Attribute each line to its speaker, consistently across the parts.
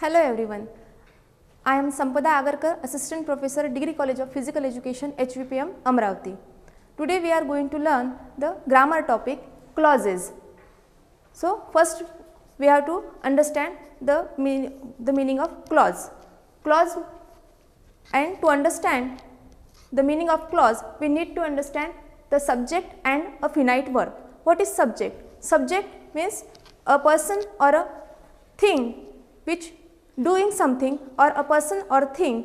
Speaker 1: Hello everyone, I am Sampada Agarkar, Assistant Professor, Degree College of Physical Education, HVPM, Amravati. Today we are going to learn the grammar topic clauses. So first we have to understand the meaning of clause. Clause, and to understand the meaning of clause, we need to understand the subject and a finite verb. What is subject? Subject means a person or a thing which doing something, or a person or thing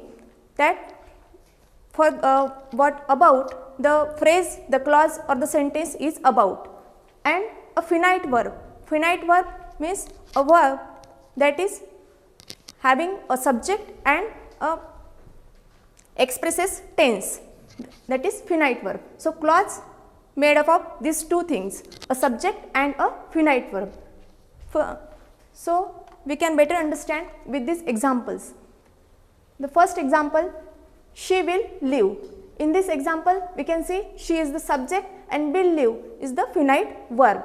Speaker 1: that for what about the phrase, the clause or the sentence is about. And a finite verb. Finite verb means a verb that is having a subject and a expresses tense, that is finite verb. So clause made up of these two things, a subject and a finite verb. So we can better understand with these examples. The first example, she will live. In this example we can see she is the subject and will live is the finite verb.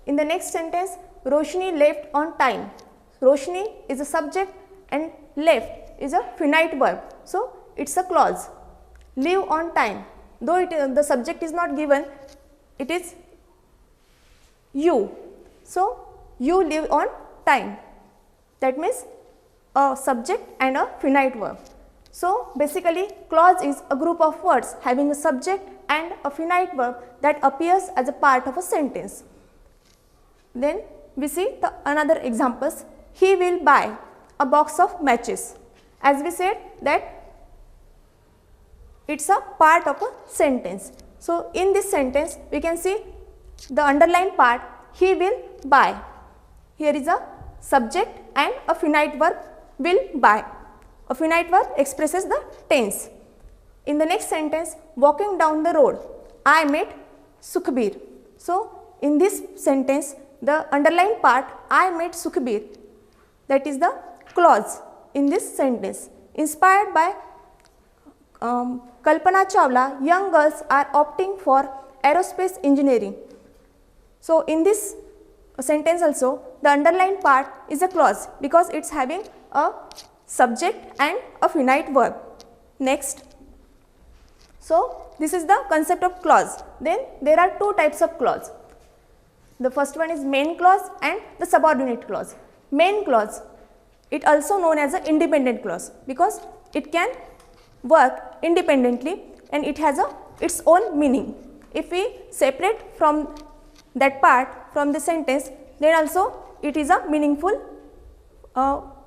Speaker 1: In the next sentence, Roshni left on time. Roshni is a subject and left is a finite verb. So it is a clause. Live on time, though the subject is not given, it is you. So you live on time. That means a subject and a finite verb. So basically clause is a group of words having a subject and a finite verb that appears as a part of a sentence. Then we see the another examples. He will buy a box of matches. As we said that it is a part of a sentence. So in this sentence we can see the underlined part, he will buy. Here is a subject and a finite verb, will buy. A finite verb expresses the tense. In the next sentence, walking down the road, I met Sukhbir. So in this sentence, the underlined part, I met Sukhbir, that is the clause in this sentence. Inspired by Kalpana Chawla, young girls are opting for aerospace engineering. So in this sentence also, the underlined part is a clause because it is having a subject and a finite verb. Next, so this is the concept of clause. Then there are two types of clause. The first one is main clause and the subordinate clause. Main clause, it also known as an independent clause because it can work independently and it has its own meaning. If we separate from that part from the sentence, then also it is a meaningful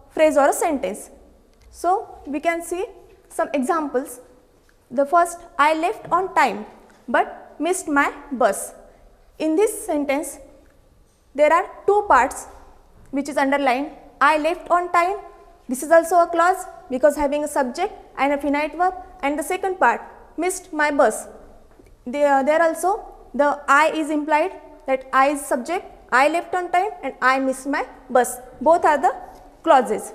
Speaker 1: phrase or a sentence. So we can see some examples. The first, I left on time but missed my bus. In this sentence there are two parts which is underlined. I left on time, this is also a clause because having a subject and a finite verb, and the second part, missed my bus. There also the I is implied, that I is subject, I left on time and I missed my bus. Both are the clauses.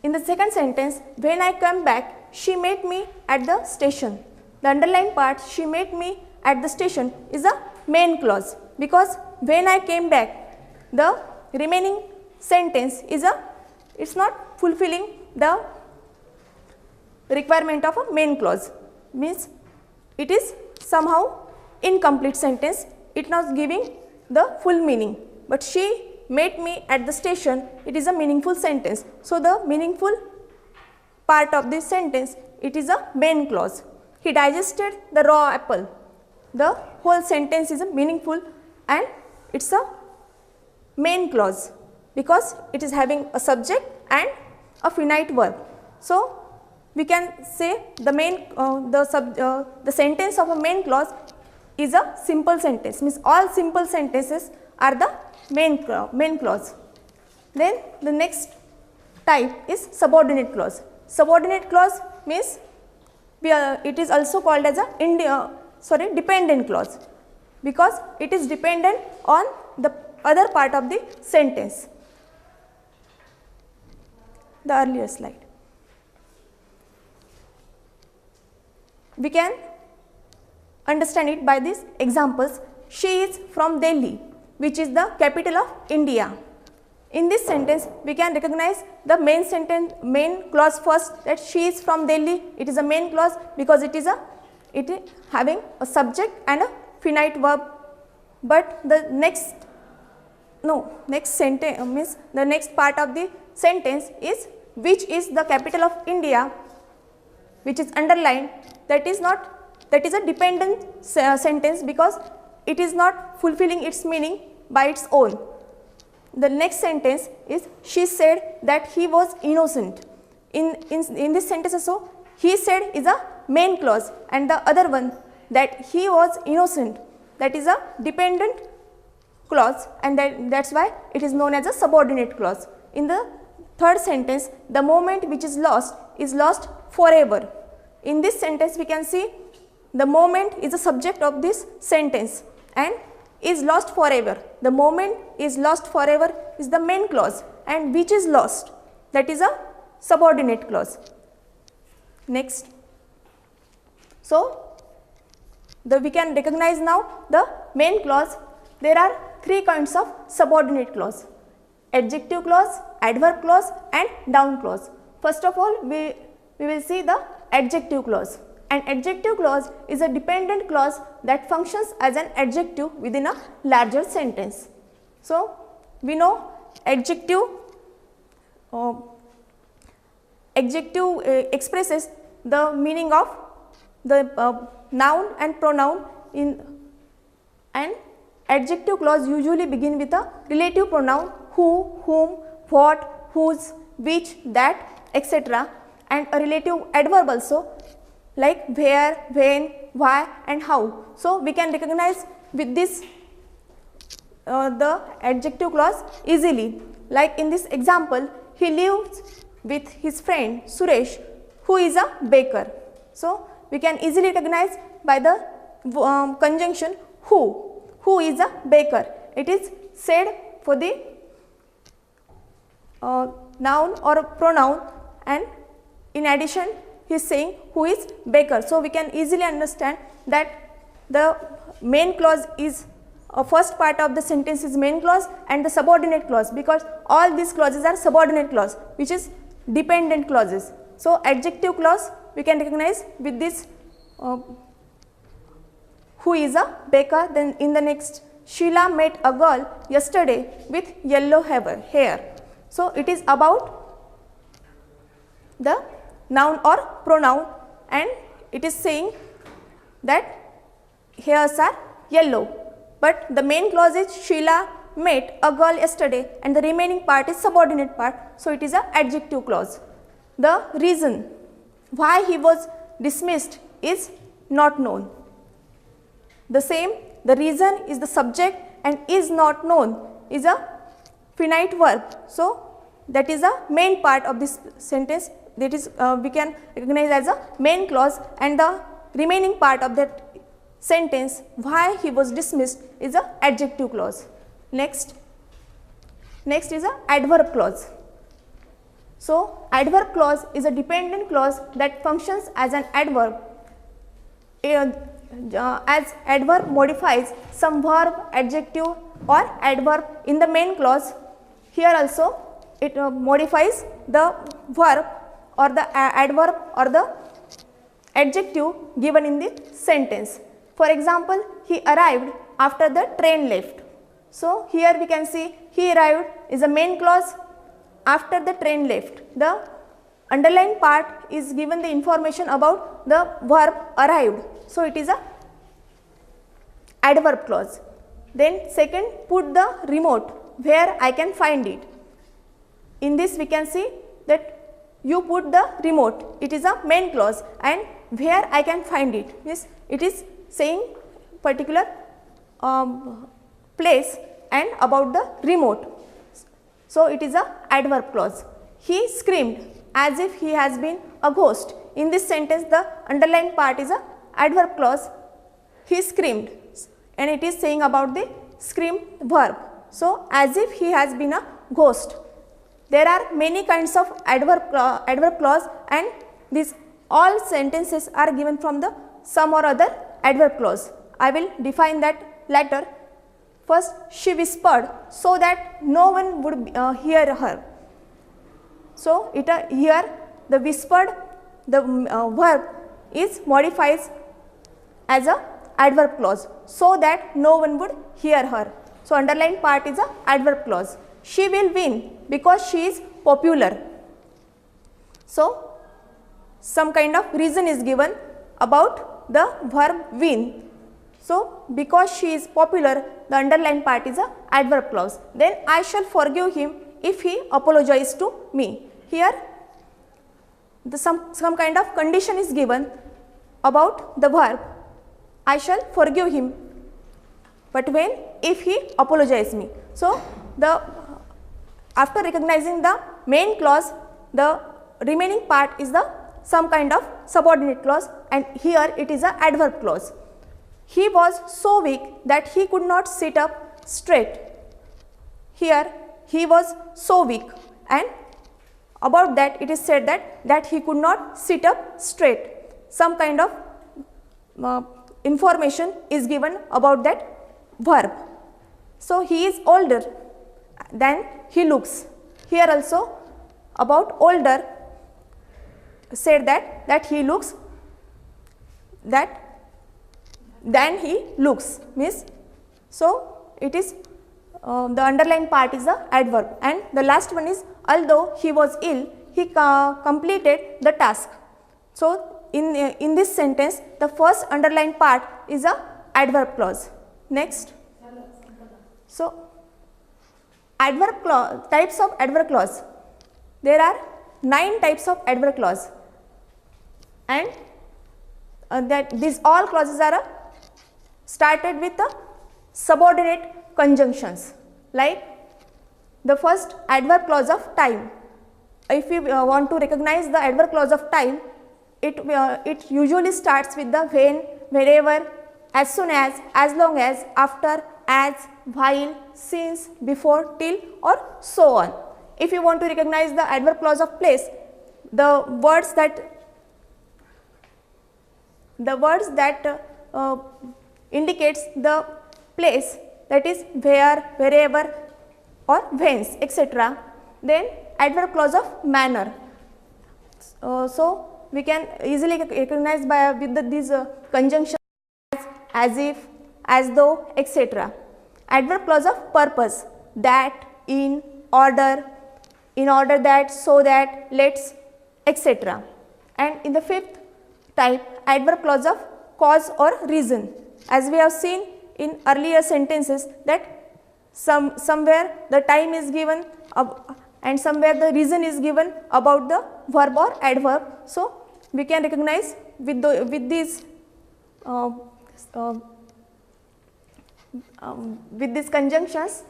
Speaker 1: In the second sentence, when I come back, she met me at the station. The underlined part, she met me at the station, is a main clause because when I came back, the remaining sentence is it's not fulfilling the requirement of a main clause, means it is somehow incomplete sentence, it not giving the full meaning. But she met me at the station, it is a meaningful sentence. So the meaningful part of this sentence, it is a main clause. He digested the raw apple. The whole sentence is a meaningful and it is a main clause because it is having a subject and a finite verb. So we can say the the sentence of a main clause is a simple sentence, means all simple sentences are the main clause. Then the next type is subordinate clause. Subordinate clause means it is also called as a dependent clause because it is dependent on the other part of the sentence. The earlier slide. We can understand it by these examples. She is from Delhi, which is the capital of India. In this sentence, we can recognize the main clause first, that she is from Delhi. It is a main clause because it is having a subject and a finite verb. But the next sentence means the next part of the sentence is which is the capital of India, which is underlined. That is a dependent sentence because it is not fulfilling its meaning by its own. The next sentence is she said that he was innocent. In this sentence also, he said is a main clause, and the other one, that he was innocent, that is a dependent clause, and that's why it is known as a subordinate clause. In the third sentence, the moment which is lost forever. In this sentence, we can see the moment is the subject of this sentence and is lost forever. The moment is lost forever is the main clause, and which is lost, that is a subordinate clause. Next. So, we can recognize now the main clause. There are three kinds of subordinate clause: adjective clause, adverb clause and noun clause. First of all, we will see the adjective clause. An adjective clause is a dependent clause that functions as an adjective within a larger sentence. So, we know adjective expresses the meaning of the noun and pronoun and adjective clause usually begin with a relative pronoun who, whom, what, whose, which, that, etc. and a relative adverb also, like where, when, why and how. So, we can recognize with this the adjective clause easily. Like in this example, he lives with his friend Suresh, who is a baker. So, we can easily recognize by the conjunction who is a baker. It is said for the noun or pronoun, and in addition he is saying who is baker. So, we can easily understand that the main clause is first part of the sentence is main clause and the subordinate clause, because all these clauses are subordinate clause, which is dependent clauses. So, adjective clause we can recognize with this who is a baker. Then in the next, Sheila met a girl yesterday with yellow hair. So, it is about the noun or pronoun, and it is saying that hairs are yellow, but the main clause is Sheila met a girl yesterday and the remaining part is subordinate part. So, it is a adjective clause. The reason why he was dismissed is not known. The same, the reason is the subject and is not known is a finite verb. So, that is a main part of this sentence, that is we can recognize as a main clause, and the remaining part of that sentence why he was dismissed is a adjective clause. Next is a adverb clause. So, adverb clause is a dependent clause that functions as an adverb. As adverb modifies some verb, adjective or adverb in the main clause, here also it modifies the verb or the adverb or the adjective given in the sentence. For example, he arrived after the train left. So, here we can see he arrived is a main clause after the train left. The underlined part is given the information about the verb arrived. So, it is a adverb clause. Then second, put the remote where I can find it. In this we can see that you put the remote, it is a main clause, and where I can find it means it is saying particular place and about the remote. So, it is a adverb clause. He screamed as if he has been a ghost. In this sentence, the underlined part is a adverb clause. He screamed, and it is saying about the scream verb. So, as if he has been a ghost. There are many kinds of adverb clause, and these all sentences are given from the some or other adverb clause. I will define that later. First, she whispered so that no one would hear her. So, here the whispered, the verb is modified as a adverb clause, so that no one would hear her. So, underlined part is a adverb clause. She will win because she is popular. So, some kind of reason is given about the verb win. So, because she is popular, the underlined part is a adverb clause. Then I shall forgive him if he apologizes to me. Here some kind of condition is given about the verb I shall forgive him, but when? If he apologizes me. So, after recognizing the main clause, the remaining part is the some kind of subordinate clause, and here it is a adverb clause. He was so weak that he could not sit up straight. Here he was so weak, and about that it is said that he could not sit up straight. Some kind of information is given about that verb. So, he is older than he looks. Here also about older said that he looks than he looks means. So, it is the underlined part is the adverb, and the last one is although he was ill, he completed the task. So, in this sentence the first underlined part is a adverb clause. Next. So, adverb clause, types of adverb clause. There are 9 types of adverb clause, and that these all clauses are started with the subordinate conjunctions. Like the first adverb clause of time. If we want to recognize the adverb clause of time, it usually starts with the when, wherever, as soon as long as, after, as, while, since, before, till, or so on. If you want to recognize the adverb clause of place, the words that indicates the place, that is where, wherever, or whence, etc. Then adverb clause of manner. So, we can easily recognize with these conjunctions as if, as though, etc. Adverb clause of purpose, that, in, order that, so that, let's, etc. And in the fifth type, adverb clause of cause or reason. As we have seen in earlier sentences that somewhere the time is given and somewhere the reason is given about the verb or adverb. So, we can recognize with these conjunctions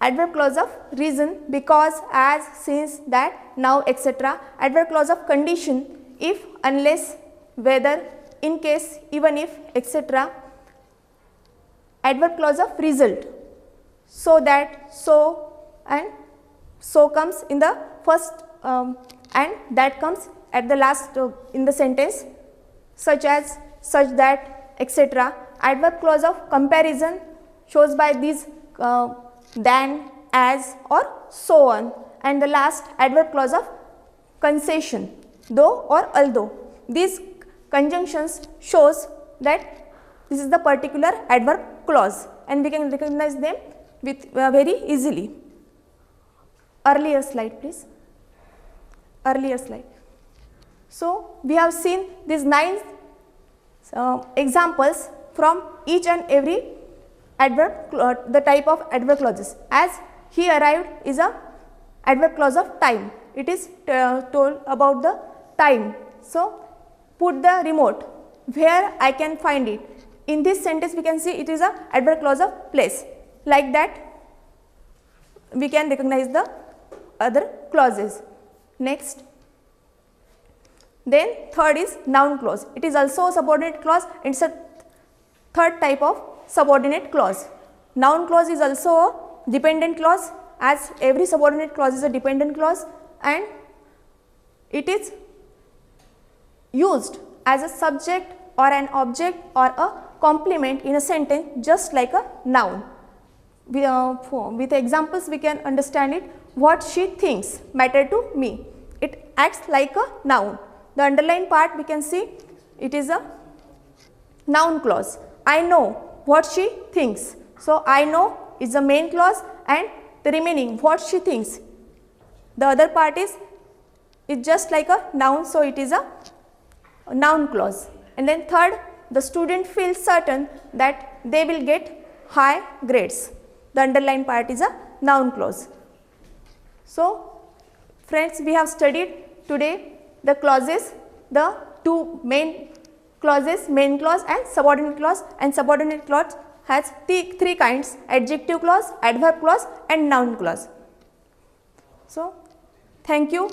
Speaker 1: adverb clause of reason, because, as, since, that, now, etc. Adverb clause of condition, if, unless, whether, in case, even if, etc. Adverb clause of result, so that, so, and so comes in the first and that comes at the last in the sentence, such as, such that, etc. Adverb clause of comparison shows by these than, as, or so on. And the last adverb clause of concession, though or although. These conjunctions shows that this is the particular adverb clause, and we can recognize them with very easily. Earlier slide, please. Earlier slide. So, we have seen these 9 examples from each and every adverb, the type of adverb clauses. As he arrived is a adverb clause of time. It is told about the time. So, put the remote where I can find it. In this sentence we can see it is a adverb clause of place. Like that we can recognize the other clauses. Next. Then third is noun clause. It is also a subordinate clause. It is a third type of subordinate clause. Noun clause is also a dependent clause, as every subordinate clause is a dependent clause, and it is used as a subject or an object or a complement in a sentence just like a noun. with examples we can understand it. What she thinks matter to me. It acts like a noun. The underlined part we can see it is a noun clause. I know what she thinks. So, I know is the main clause and the remaining what she thinks. The other part is just like a noun. So, it is a noun clause. And then third, the student feels certain that they will get high grades. The underlined part is a noun clause. So, friends, we have studied today the clauses, the two main clauses, main clause and subordinate clause, and subordinate clause has three kinds: adjective clause, adverb clause and noun clause. So, thank you.